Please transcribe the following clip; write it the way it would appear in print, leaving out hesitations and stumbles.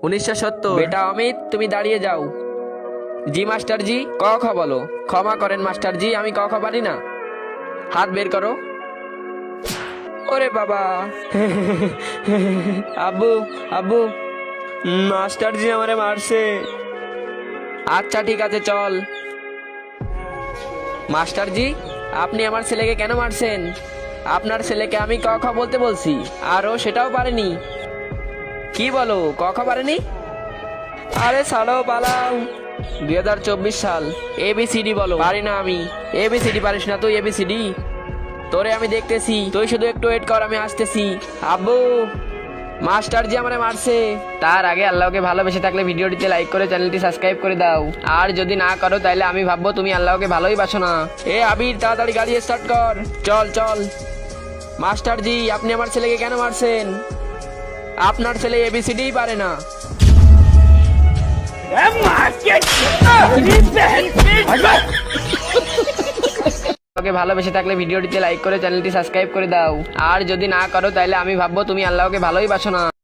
1970। বেটা অমিত, তুমি দাঁড়িয়ে যাও। জি মাস্টার জি। ক খ বলো। ক্ষমা করেন মাস্টার জি, আমি ক খ পারি না। হাত বের করো। ওরে বাবা। আব্বু, আব্বু, মাস্টার জি আমারে মারছে। আচ্ছা ঠিক আছে, চল। মাস্টার জি, আপনি আমার ছেলেকে কেন মারছেন? আপনার ছেলেকে আমি ক খ বলতে বলছি, আর ও সেটাও পারেনি। কি বলো, ক খ পারেনি? আরে ছাড়ো, পালাও। 2024 সাল। এবিসিডি বলো। পারি না আমি। এবিসিডি পারিস না তুই? এবিসিডি তোরে আমি দেখতেছি, তুই শুধু একটু ওয়েট কর, আমি আসতেছি। আব্বু, মাস্টার জি আমারে মারছে। তার আগে আল্লাহকে ভালোবেসে থাকলে ভিডিওটিতে লাইক করে চ্যানেলটি সাবস্ক্রাইব করে দাও, আর যদি না করো তাহলে আমি ভাববো তুমি আল্লাহকে ভালোই বাসো না। এ আবির, তাড়াতাড়ি গাড়ি স্টার্ট কর, চল চল। মাস্টার জি, আপনি আমার ছেলেকে কেন মারছেন? আপনার ছেলে এবিসিডি পারে না। আল্লাহকে ভালোবেসে থাকলে ভিডিওটিতে লাইক করে চ্যানেলটি সাবস্ক্রাইব করে দাও, আর যদি না করো তাহলে আমি ভাববো তুমি আল্লাহকে ভালোই বাসো না।